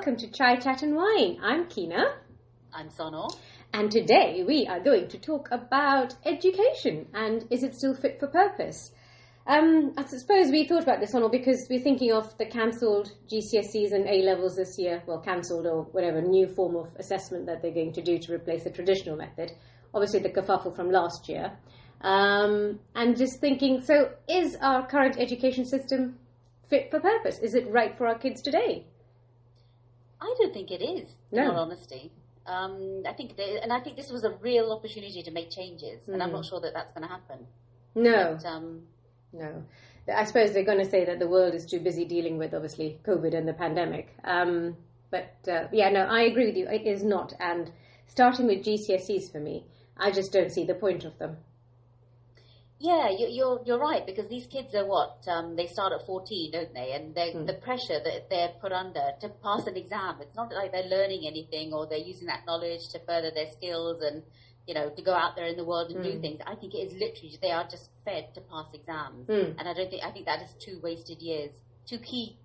welcome to Chai Chat and Wine. I'm Keena. I'm Sonal. And today we are going to talk about education and is it still fit for purpose? I suppose we thought about this, Sonal, because we're thinking of the cancelled GCSEs and A-levels this year. Well, cancelled or whatever new form of assessment that they're going to do to replace the traditional method. Obviously the kerfuffle from last year. And just thinking, so is our current education system fit for purpose? Is it right for our kids today? I don't think it is, in all honesty. I think this was a real opportunity to make changes, and I'm not sure that that's going to happen. No. But, no. I suppose they're going to say that the world is too busy dealing with, obviously, COVID and the pandemic. I agree with you. It is not. And starting with GCSEs for me, I just don't see the point of them. Yeah, you're right, because these kids are they start at 14, don't they? And the pressure that they're put under to pass an exam, it's not like they're learning anything or they're using that knowledge to further their skills and, to go out there in the world and do things. I think it is literally, they are just fed to pass exams. And I think that is 2 wasted years, 2 key,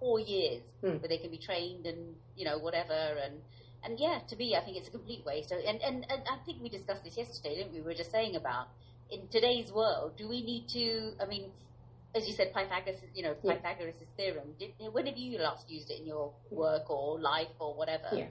core years where they can be trained and, whatever. And yeah, to me, I think it's a complete waste. And I think we discussed this yesterday, didn't we? We were just saying about, in today's world, do we need to, as you said, Pythagoras' theorem, when have you last used it in your work or life or whatever? Yeah.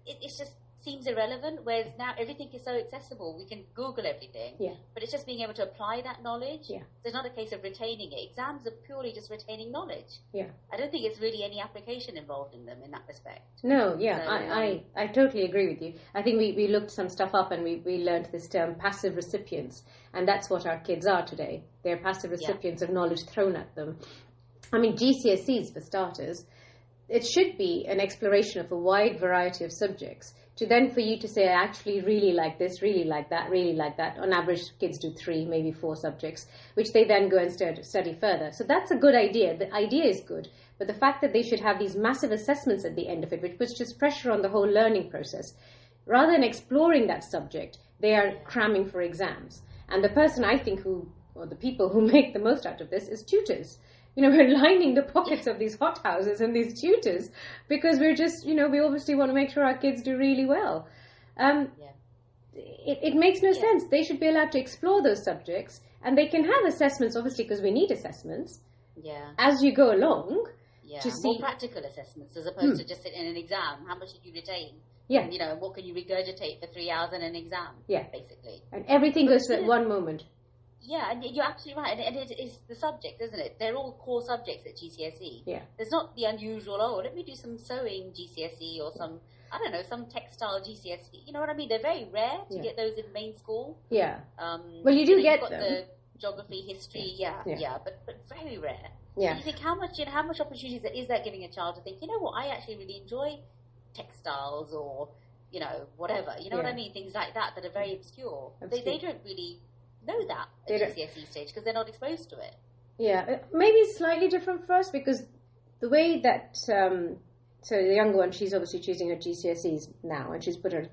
It just seems irrelevant, whereas now everything is so accessible. We can Google everything, but it's just being able to apply that knowledge. Yeah. So it's not a case of retaining it. Exams are purely just retaining knowledge. Yeah. I don't think it's really any application involved in them in that respect. No, yeah, so, I totally agree with you. I think we looked some stuff up and we learned this term, passive recipients, and that's what our kids are today. They're passive recipients of knowledge thrown at them. GCSEs, for starters, it should be an exploration of a wide variety of subjects, to then for you to say, I actually really like this, really like that, really like that. On average, kids do 3, maybe 4 subjects, which they then go and study further. So that's a good idea. The idea is good. But the fact that they should have these massive assessments at the end of it, which puts just pressure on the whole learning process, rather than exploring that subject, they are cramming for exams. And the person I think the people who make the most out of this is tutors. We're lining the pockets of these hothouses and these tutors because we're just, we obviously want to make sure our kids do really well. It makes no sense. They should be allowed to explore those subjects, and they can have assessments, obviously, because we need assessments as you go along. Yeah, to see more practical assessments as opposed to just sitting in an exam. How much did you retain? Yeah. And, what can you regurgitate for 3 hours in an exam? Yeah. Basically. And everything goes to at one moment. Yeah, and you're absolutely right. And it is the subject, isn't it? They're all core subjects at GCSE. Yeah. There's not the unusual, let me do some sewing GCSE or some textile GCSE. You know what I mean? They're very rare to get those in main school. Yeah. Well, you do get them. The geography, history, but very rare. Yeah. And you think how much opportunities is that giving a child to think, I actually really enjoy textiles or, whatever. You know what I mean? Things like that are very obscure. They don't really know that at GCSE stage because they're not exposed to it. Yeah, maybe slightly different for us because the way that so the younger one, she's obviously choosing her GCSEs now, and she's put her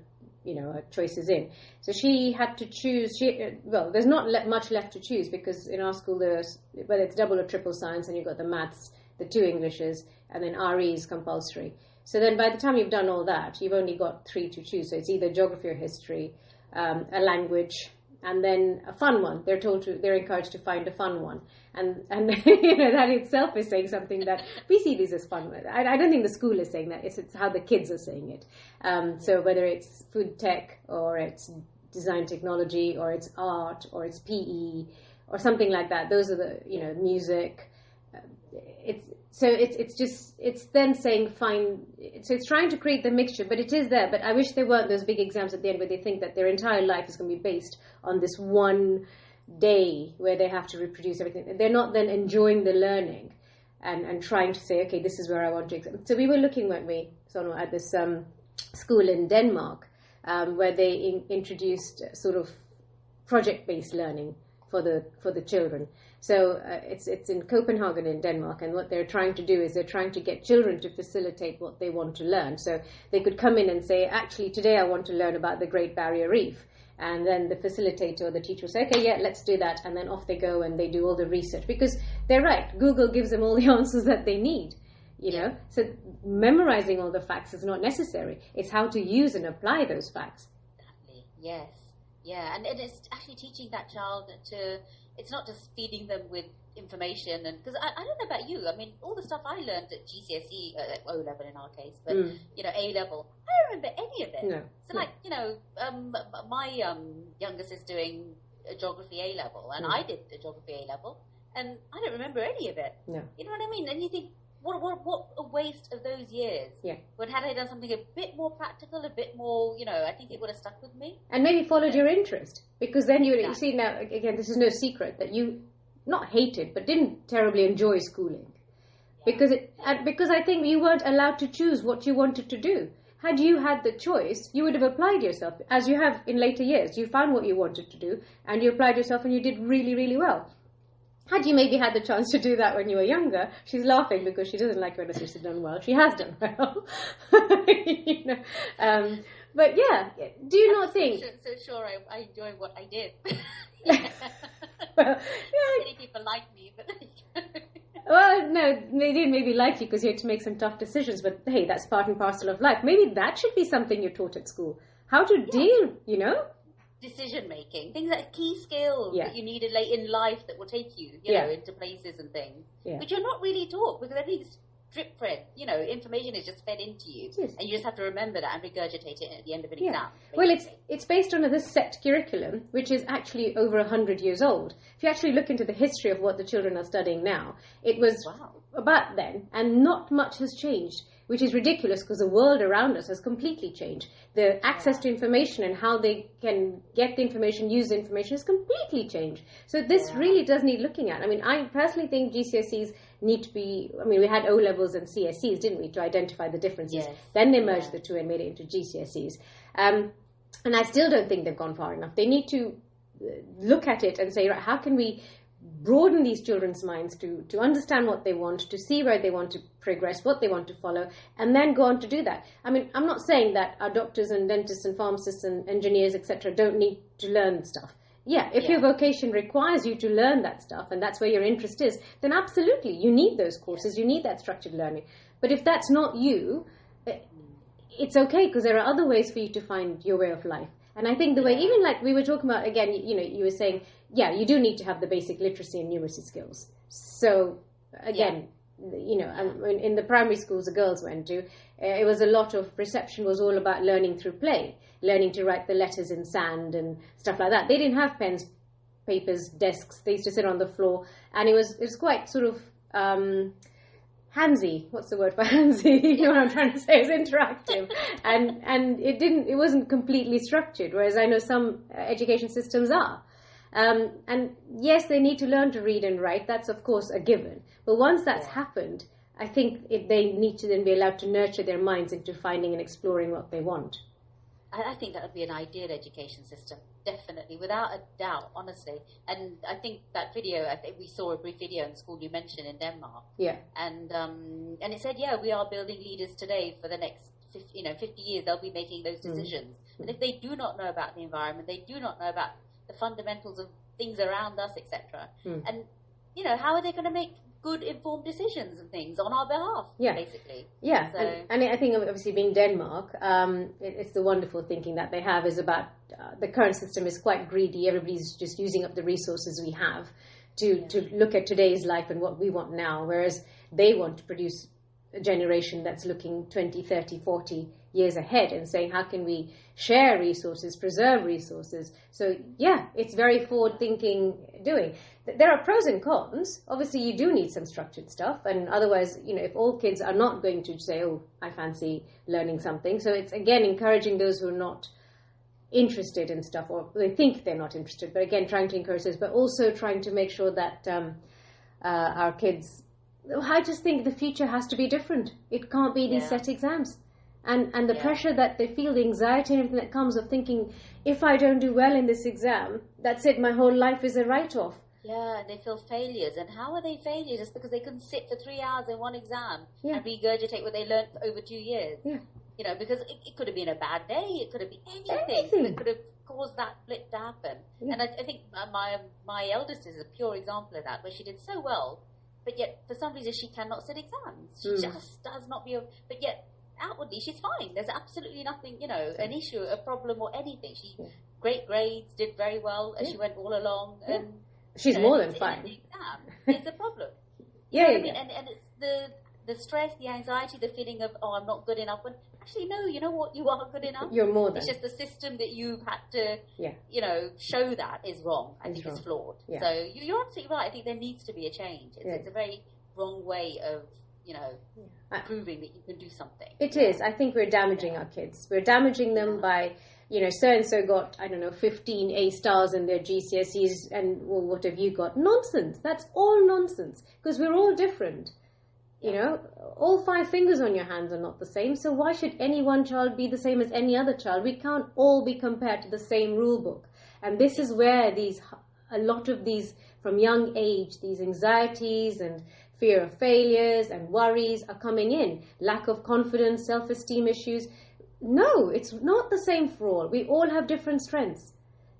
her choices in. So she had to choose. There's not much left to choose because in our school there's whether it's double or triple science, and you've got the maths, the 2 Englishes, and then RE is compulsory. So then by the time you've done all that, you've only got 3 to choose. So it's either geography or history, a language, and then a fun one. They're encouraged to find a fun one. And that itself is saying something that we see these as fun. I don't think the school is saying that. It's how the kids are saying it. So whether it's food tech or it's design technology or it's art or it's PE or something like that. Those are the, music. It's then saying fine. So it's trying to create the mixture, but it is there. But I wish there weren't those big exams at the end where they think that their entire life is going to be based on this one day where they have to reproduce everything. They're not then enjoying the learning and trying to say, okay, this is where I want to exam. So we were looking, weren't we, Sonal, at this school in Denmark where they introduced sort of project-based learning for the children. So it's in Copenhagen in Denmark, and what they're trying to do is they're trying to get children to facilitate what they want to learn. So they could come in and say, actually, today I want to learn about the Great Barrier Reef. And then the facilitator or the teacher will say, okay, yeah, let's do that. And then off they go and they do all the research. Because they're right, Google gives them all the answers that they need. you know. So memorizing all the facts is not necessary. It's how to use and apply those facts. Exactly. Yes. Yeah, and it's actually teaching that child to, it's not just feeding them with information, and because I don't know about you, I mean, all the stuff I learned at GCSE, O level in our case, but you know, A level, I don't remember any of it. No. So like, you know, my youngest is doing a geography A level, and I did a geography A level, and I don't remember any of it. No. You know what I mean? And you think, what a waste of those years. Yeah. But had I done something a bit more practical, a bit more, you know, I think it would have stuck with me. And maybe followed your interest. Because then you see now, again, this is no secret, that you not hated, but didn't terribly enjoy schooling. Because I think you weren't allowed to choose what you wanted to do. Had you had the choice, you would have applied yourself, as you have in later years. You found what you wanted to do, and you applied yourself, and you did really, really well. Had you maybe had the chance to do that when you were younger, she's laughing because she doesn't like when her sister's done well. She has done well. You know? But yeah, do you not think... So sure, I enjoy what I did. Well, yeah. Many people like me, but... Well, no, they didn't maybe like you because you had to make some tough decisions, but hey, that's part and parcel of life. Maybe that should be something you're taught at school. How to deal, you know? Decision making, things like key skills that you needed late in life that will take you, you know, into places and things, which you're not really taught because everything's drip fed. You know, information is just fed into you, and you just have to remember that and regurgitate it at the end of an exam. Basically. Well, it's based on this set curriculum, which is actually over 100 years old. If you actually look into the history of what the children are studying now, it was about then, and not much has changed. Which is ridiculous because the world around us has completely changed. The access to information and how they can get the information, use the information has completely changed. So this really does need looking at. I mean, I personally think GCSEs need to be, I mean, we had O-levels and CSEs, didn't we, to identify the differences. Yes. Then they merged the two and made it into GCSEs. And I still don't think they've gone far enough. They need to look at it and say, right, how can we broaden these children's minds to understand what they want, to see where they want to progress, what they want to follow, and then go on to do that. I mean, I'm not saying that our doctors and dentists and pharmacists and engineers, etc., don't need to learn stuff. Yeah, if your vocation requires you to learn that stuff, and that's where your interest is, then absolutely, you need those courses, you need that structured learning. But if that's not you, it's okay, because there are other ways for you to find your way of life. And I think the way, even like we were talking about, again, you know, you were saying, yeah, you do need to have the basic literacy and numeracy skills. So, again, you know, in the primary schools the girls went to, it was a lot of reception was all about learning through play, learning to write the letters in sand and stuff like that. They didn't have pens, papers, desks. They used to sit on the floor, and it was quite sort of handsy. What's the word for handsy? You know what I'm trying to say? It's interactive, and it wasn't completely structured. Whereas I know some education systems are. And yes, they need to learn to read and write. That's of course a given. But once that's happened, I think they need to then be allowed to nurture their minds into finding and exploring what they want. I think that would be an ideal education system, definitely, without a doubt, honestly. And I think that video, I think we saw a brief video in school you mentioned in Denmark. Yeah. And it said, we are building leaders today for the next 50 years. They'll be making those decisions. And if they do not know about the environment, they do not know about the fundamentals of things around us, etc. And, you know, how are they going to make good informed decisions and things on our behalf, basically? Yeah, so, and I think obviously being Denmark, it's the wonderful thinking that they have is about the current system is quite greedy. Everybody's just using up the resources we have to look at today's life and what we want now, whereas they want to produce a generation that's looking 20, 30, 40 years ahead and saying, how can we share resources, preserve resources? So, yeah, it's very forward-thinking doing. There are pros and cons. Obviously, you do need some structured stuff, and otherwise, you know, if all kids are not going to say, oh, I fancy learning something. So it's, again, encouraging those who are not interested in stuff, or they think they're not interested, but again, trying to encourage this, but also trying to make sure that our kids... I just think the future has to be different. It can't be these set exams. And the pressure that they feel, the anxiety and everything that comes of thinking, if I don't do well in this exam, that's it, my whole life is a write-off. Yeah, and they feel failures. And how are they failures? Just because they couldn't sit for 3 hours in one exam and regurgitate what they learned for over 2 years. Yeah. You know, because it could have been a bad day. It could have been anything that could have caused that blip to happen. Yeah. And I think my eldest is a pure example of that, where she did so well but yet for some reason she cannot sit exams. She just does not be able, but yet outwardly she's fine. There's absolutely nothing, an issue, a problem or anything. She great grades, did very well as she went all along, and she's more than fine. The exam is the problem. I mean? And it's the stress, the anxiety, the feeling of, I'm not good enough. When actually, no, you know what? You are good enough. You're more than. It's just the system that you've had to, show that is wrong. I think it's flawed. Yeah. So you're absolutely right. I think there needs to be a change. It's a very wrong way of, proving that you can do something. It is. I think we're damaging our kids. We're damaging them by, so-and-so got, 15 A stars in their GCSEs and, well, what have you got? Nonsense. That's all nonsense because we're all different. All 5 fingers on your hands are not the same. So why should any one child be the same as any other child? We can't all be compared to the same rule book. And this is where a lot of these, from young age, these anxieties and fear of failures and worries are coming in. Lack of confidence, self-esteem issues. No, it's not the same for all. We all have different strengths.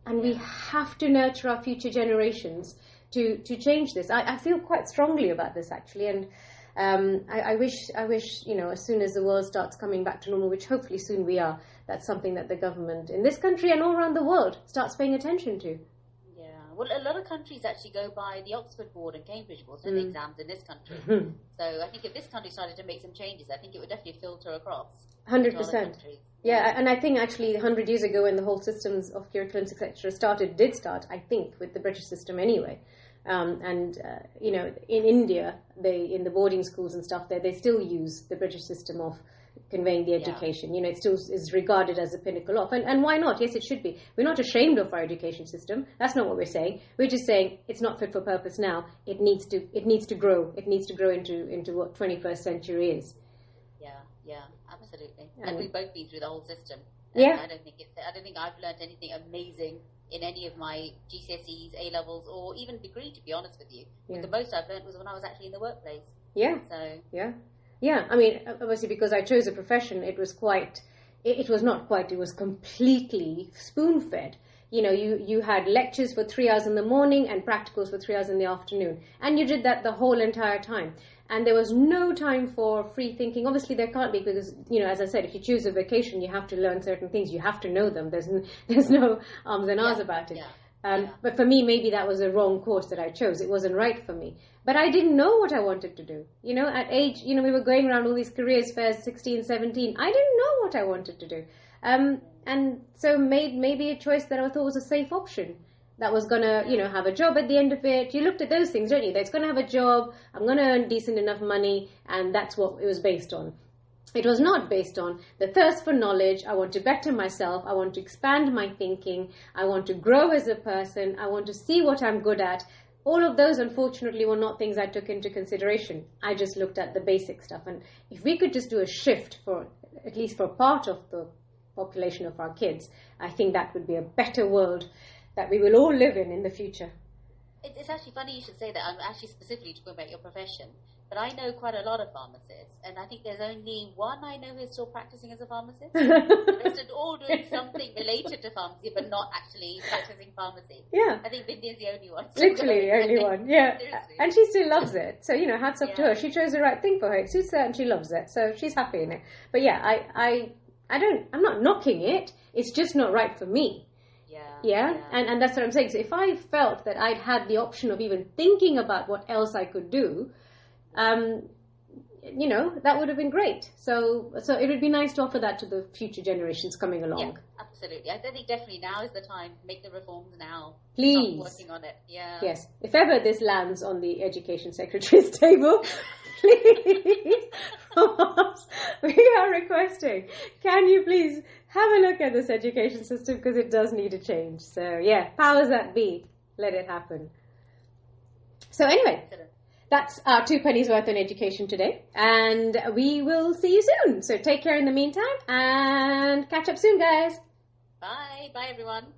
And we have to nurture our future generations to change this. I feel quite strongly about this, actually. And I wish, as soon as the world starts coming back to normal, which hopefully soon we are, that's something that the government in this country and all around the world starts paying attention to. Well, a lot of countries actually go by the Oxford board and Cambridge board for the exams in this country. So I think if this country started to make some changes, I think it would definitely filter across. 100%. Yeah, and I think actually 100 years ago when the whole systems of curriculums, etc. did start, I think, with the British system anyway. In India, in the boarding schools and stuff there, they still use the British system of conveying the education. It still is regarded as a pinnacle of. And why not? Yes, it should be. We're not ashamed of our education system. That's not what we're saying. We're just saying it's not fit for purpose now. It needs to grow. It needs to grow into what 21st century is. Yeah, absolutely. And we've both been through the whole system. Yeah. I don't think I've learned anything amazing in any of my GCSEs, A levels, or even degree, to be honest with you. The most I've learned was when I was actually in the workplace. Yeah. So. Yeah. I mean, obviously, because I chose a profession, it was completely spoon-fed. You had lectures for 3 hours in the morning and practicals for 3 hours in the afternoon. And you did that the whole entire time. And there was no time for free thinking. Obviously, there can't be because, as I said, if you choose a vocation, you have to learn certain things. You have to know them. There's no arms and ahs about it. But for me, maybe that was a wrong course that I chose. It wasn't right for me. But I didn't know what I wanted to do. At age, we were going around all these careers fairs, 16, 17. I didn't know what I wanted to do. And so made maybe a choice that I thought was a safe option. That was going to, have a job at the end of it. You looked at those things, don't you? That it's going to have a job, I'm going to earn decent enough money, and that's what it was based on. It was not based on the thirst for knowledge. I want to better myself. I want to expand my thinking. I want to grow as a person. I want to see what I'm good at. All of those, unfortunately, were not things I took into consideration. I just looked at the basic stuff. And if we could just do a shift at least for part of the population of our kids, I think that would be a better world that we will all live in the future. It's actually funny you should say that. I'm actually specifically talking about your profession. But I know quite a lot of pharmacists, and I think there's only one I know who's still practicing as a pharmacist. The rest are all doing something related to pharmacy, but not actually practicing pharmacy. Yeah. I think Bindi's the only one. Literally the only one, yeah. Seriously. And she still loves it. So, hats off to her. She chose the right thing for her. It suits her and she loves it. So she's happy in it. But yeah, I'm not knocking it. It's just not right for me. Yeah. And that's what I'm saying. So if I felt that I'd had the option of even thinking about what else I could do, that would have been great. So it would be nice to offer that to the future generations coming along. Yeah, absolutely. I think definitely now is the time. Make the reforms now. Please. Start working on it. Yeah. Yes. If ever this lands on the Education Secretary's table, please, we are requesting, can you please have a look at this education system because it does need a change. So yeah, powers that be, let it happen. So anyway. Excellent. That's our 2 pennies worth on education today, and we will see you soon. So take care in the meantime, and catch up soon, guys. Bye. Bye, everyone.